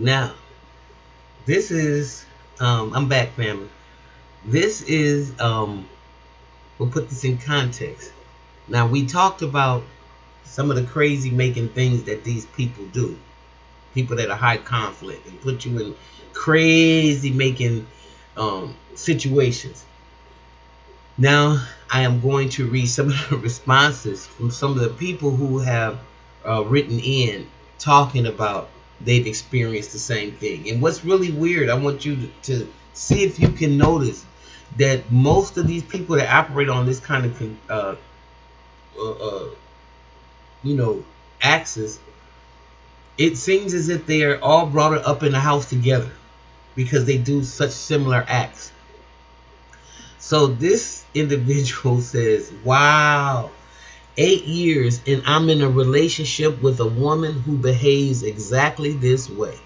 Now, this is, I'm back, family. This is, we'll put this in context. Now, we talked about some of the crazy making things that these people do. People that are high conflict and put you in crazy making situations. Now, I am going to read some of the responses from some of the people who have written in talking about they've experienced the same thing. And what's really weird, I want you to see if you can notice that most of these people that operate on this kind of axis, it seems as if they are all brought up in the house together because they do such similar acts. So this individual says, wow, 8 years and I'm in a relationship with a woman who behaves exactly this way.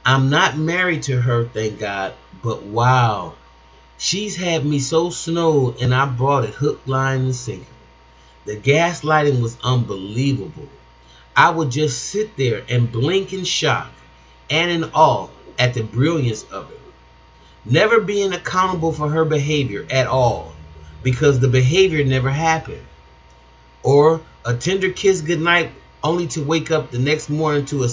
I'm not married to her, thank God, but wow, she's had me so snowed and I brought it hook, line, and sinker. The gaslighting was unbelievable. I would just sit there and blink in shock and in awe at the brilliance of it. Never being accountable for her behavior at all because the behavior never happened. Or a tender kiss goodnight only to wake up the next morning to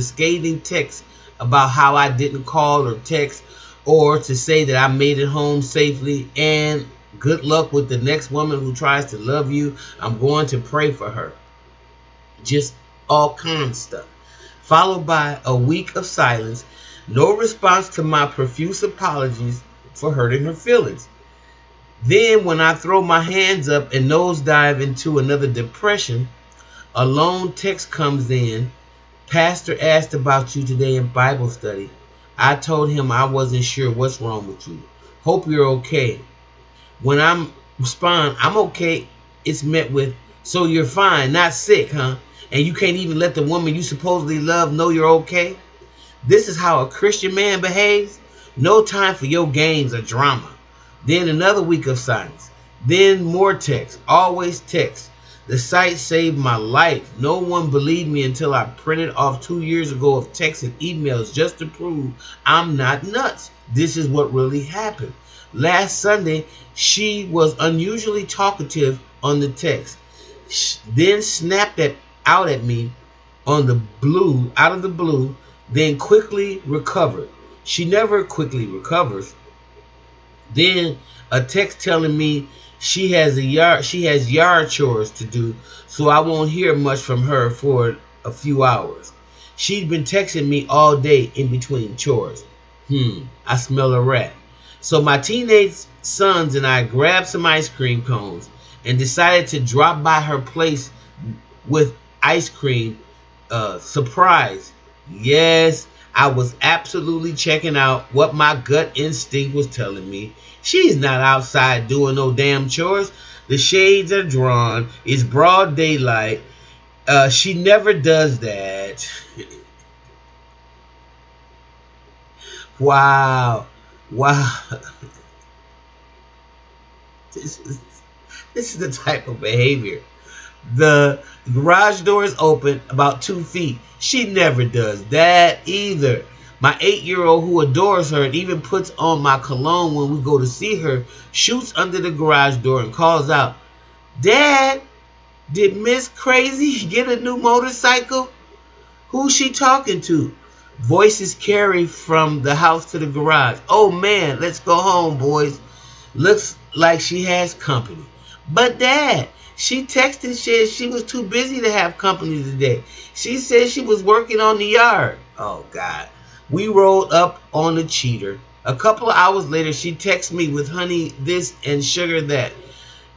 scathing text about how I didn't call or text, or to say that I made it home safely and good luck with the next woman who tries to love you. I'm going to pray for her. Just all kinds of stuff. Followed by a week of silence. No response to my profuse apologies for hurting her feelings. Then when I throw my hands up and nosedive into another depression, a lone text comes in. Pastor asked about you today in Bible study. I told him I wasn't sure what's wrong with you. Hope you're okay. When I respond, I'm okay, it's met with, so you're fine, not sick, huh? And you can't even let the woman you supposedly love know you're okay? This is how a Christian man behaves? No time for your games or drama. Then another week of silence. Then more text. Always text. The site saved my life. No one believed me until I printed off 2 years ago of texts and emails just to prove I'm not nuts. This is what really happened. Last Sunday, she was unusually talkative on the text. Then snapped out at me on the blue, out of the blue, then quickly recovered. She never quickly recovers. Then a text telling me she has yard chores to do, so I won't hear much from her for a few hours. She'd been texting me all day in between chores. I smell a rat. So my teenage sons and I grabbed some ice cream cones and decided to drop by her place with ice cream. Surprise. Yes, I was absolutely checking out what my gut instinct was telling me. She's not outside doing no damn chores. The shades are drawn. It's broad daylight. She never does that. Wow. This is the type of behavior. The garage door is open about 2 feet. She never does that either. My 8-year-old who adores her and even puts on my cologne when we go to see her, shoots under the garage door and calls out, "Dad, did Miss Crazy get a new motorcycle? Who's she talking to?" Voices carry from the house to the garage. "Oh man, let's go home, boys. Looks like she has company." "But Dad, she texted said she was too busy to have company today. She said she was working on the yard." Oh God. We rolled up on the cheater. A couple of hours later, she texted me with honey this and sugar that.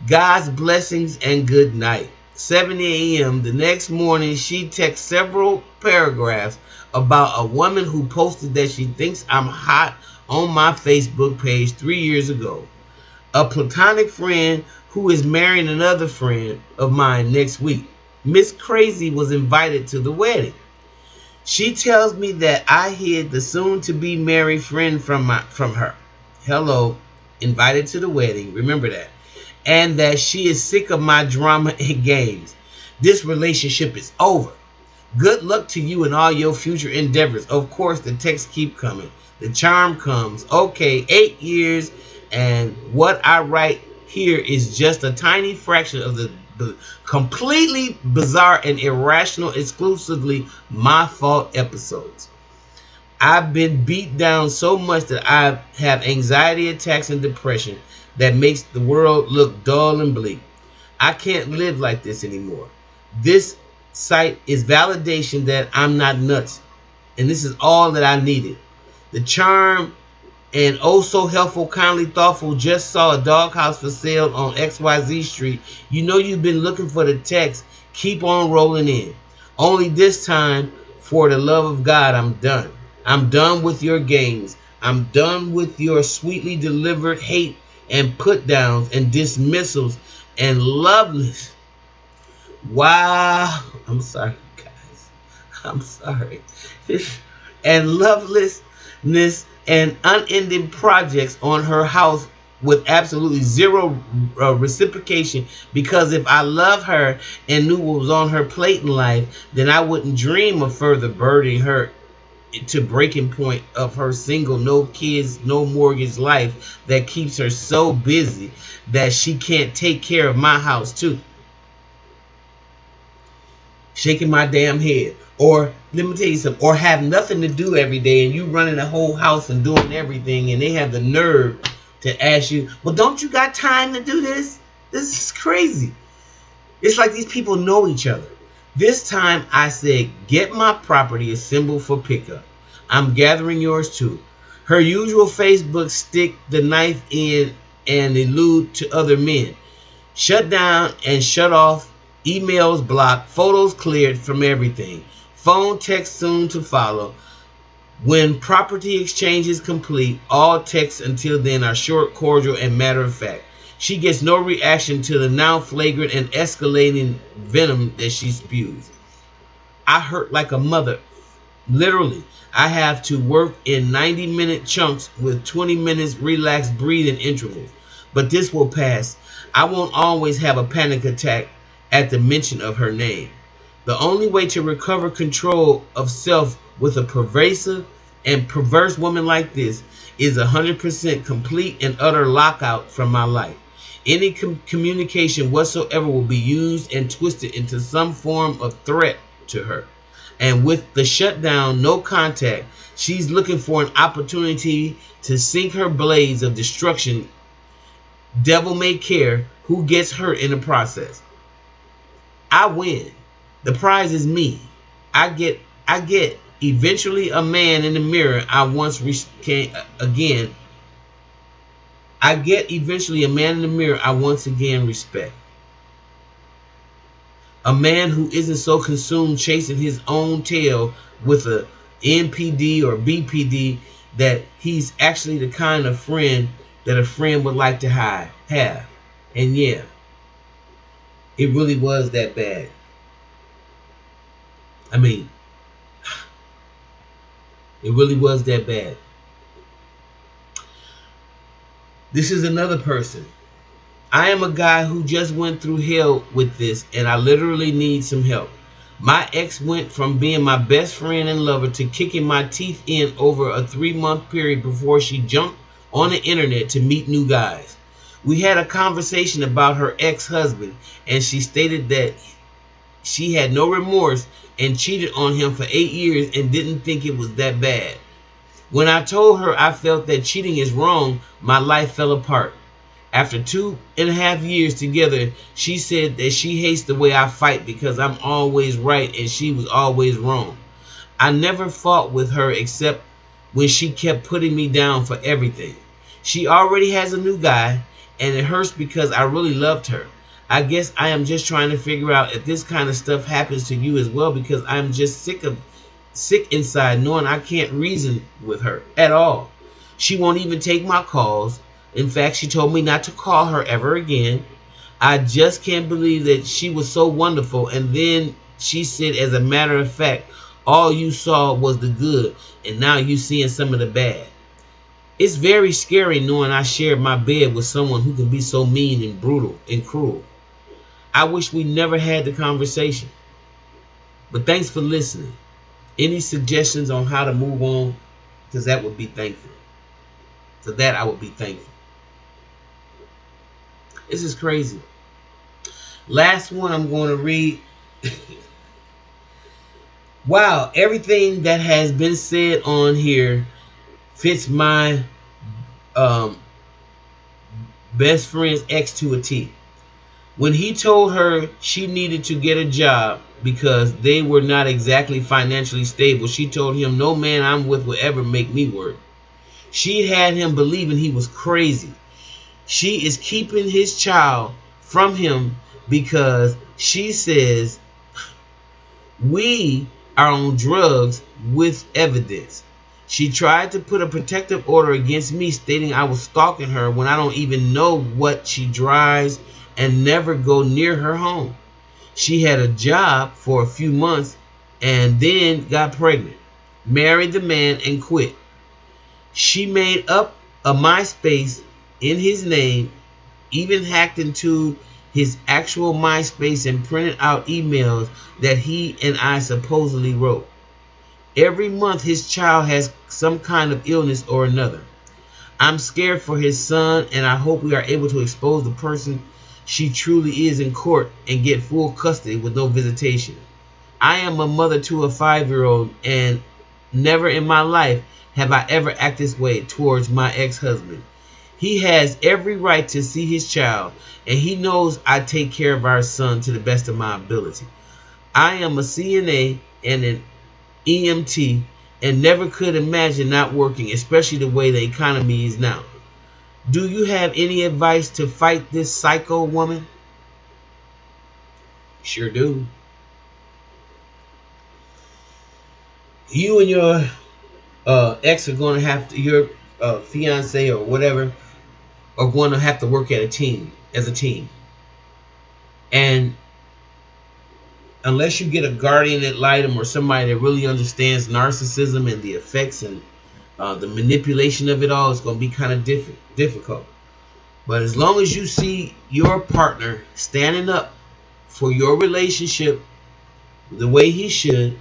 God's blessings and good night. 7 a.m. the next morning, she texted several paragraphs about a woman who posted that she thinks I'm hot on my Facebook page 3 years ago. A platonic friend who is marrying another friend of mine next week. Miss Crazy was invited to the wedding. She tells me that I hid the soon-to-be married friend from her. Hello, invited to the wedding, remember that. And that she is sick of my drama and games. This relationship is over. Good luck to you in all your future endeavors. Of course, the texts keep coming. The charm comes. Okay, 8 years, and what I write here is just a tiny fraction of the completely bizarre and irrational, exclusively my fault episodes. I've been beat down so much that I have anxiety attacks and depression that makes the world look dull and bleak. I can't live like this anymore. This site is validation that I'm not nuts, and this is all that I needed. The charm and oh so helpful, kindly thoughtful just saw a doghouse for sale on XYZ Street. You know you've been looking for the text. Keep on rolling in. Only this time, for the love of God, I'm done. I'm done with your games. I'm done with your sweetly delivered hate and put downs and dismissals and loveless. Wow. I'm sorry, guys. I'm sorry. And lovelessness and unending projects on her house with absolutely zero reciprocation, because if I love her and knew what was on her plate in life, then I wouldn't dream of further burdening her to breaking point of her single, no kids, no mortgage life that keeps her so busy that she can't take care of my house too. Shaking my damn head. Or let me tell you something, or have nothing to do every day and you running the whole house and doing everything, and they have the nerve to ask you, well, don't you got time to do this? This is crazy. It's like these people know each other. This time I said, get my property assembled for pickup. I'm gathering yours too. Her usual Facebook stick the knife in and allude to other men. Shut down and shut off. Emails blocked. Photos cleared from everything. Phone text soon to follow. When property exchange is complete, all texts until then are short, cordial, and matter of fact. She gets no reaction to the now flagrant and escalating venom that she spews. I hurt like a mother. Literally, I have to work in 90-minute chunks with 20 minutes relaxed breathing intervals. But this will pass. I won't always have a panic attack at the mention of her name. The only way to recover control of self with a pervasive and perverse woman like this is 100% complete and utter lockout from my life. Any communication whatsoever will be used and twisted into some form of threat to her. And with the shutdown, no contact, she's looking for an opportunity to sink her blades of destruction. Devil may care who gets hurt in the process. I win. The prize is me. I get eventually a man in the mirror I once again. I get eventually a man in the mirror I once again respect. A man who isn't so consumed chasing his own tail with a NPD or BPD that he's actually the kind of friend that a friend would like to have. And yeah, it really was that bad. I mean, it really was that bad. This is another person. I am a guy who just went through hell with this, and I literally need some help. My ex went from being my best friend and lover to kicking my teeth in over a 3-month period before she jumped on the internet to meet new guys. We had a conversation about her ex-husband, and she stated that she had no remorse and cheated on him for 8 years and didn't think it was that bad. When I told her I felt that cheating is wrong, my life fell apart. After 2.5 years together, she said that she hates the way I fight because I'm always right and she was always wrong. I never fought with her except when she kept putting me down for everything. She already has a new guy, and it hurts because I really loved her. I guess I am just trying to figure out if this kind of stuff happens to you as well, because I'm just sick inside knowing I can't reason with her at all. She won't even take my calls. In fact, she told me not to call her ever again. I just can't believe that she was so wonderful. And then she said, as a matter of fact, all you saw was the good, and now you seeing some of the bad. It's very scary knowing I shared my bed with someone who can be so mean and brutal and cruel. I wish we never had the conversation. But thanks for listening. Any suggestions on how to move on? Because that would be thankful. For that, I would be thankful. This is crazy. Last one I'm going to read. Wow, everything that has been said on here fits my best friend's ex to a T. When he told her she needed to get a job because they were not exactly financially stable, she told him, "No man I'm with will ever make me work." She had him believing he was crazy. She is keeping his child from him because she says we are on drugs with evidence. She tried to put a protective order against me, stating I was stalking her when I don't even know what she drives and never go near her home. She had a job for a few months and then got pregnant, married the man, and quit. She made up a MySpace in his name, even hacked into his actual MySpace and printed out emails that he and I supposedly wrote. Every month his child has some kind of illness or another. I'm scared for his son, and I hope we are able to expose the person she truly is in court and get full custody with no visitation. I am a mother to a 5-year-old, and never in my life have I ever acted this way towards my ex-husband. He has every right to see his child, and he knows I take care of our son to the best of my ability. I am a CNA and an EMT and never could imagine not working, especially the way the economy is now. Do you have any advice to fight this psycho woman? Sure do. You and your ex are going to have to, your fiance or whatever, are going to have to work as a team. And unless you get a guardian ad litem or somebody that really understands narcissism and the effects and the manipulation of it all, it's going to be kind of difficult. But as long as you see your partner standing up for your relationship the way he should,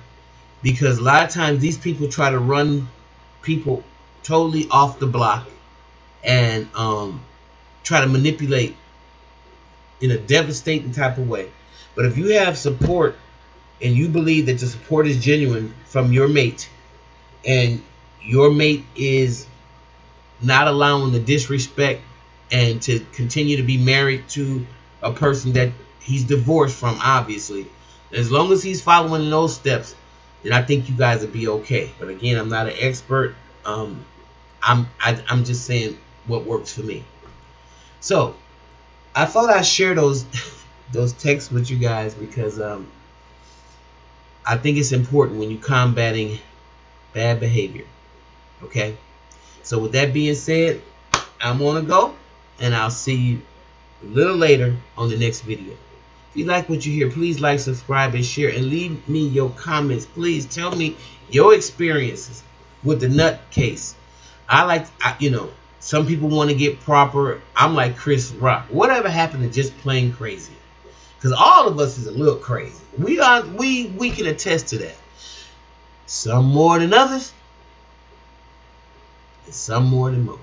because a lot of times these people try to run people totally off the block and try to manipulate in a devastating type of way. But if you have support and you believe that the support is genuine from your mate, and your mate is not allowing the disrespect and to continue to be married to a person that he's divorced from, obviously, as long as he's following those steps, then I think you guys will be okay. But again, I'm not an expert. I'm just saying what works for me. So I thought I'd share those texts with you guys because I think it's important when you're combating bad behavior. Okay? So with that being said, I'm gonna go, and I'll see you a little later on the next video. If you like what you hear, please like, subscribe, and share, and leave me your comments. Please tell me your experiences with the nut case. Some people want to get proper. I'm like Chris Rock. Whatever happened to just plain crazy? Because all of us is a little crazy. We can attest to that. Some more than others, and some more than most.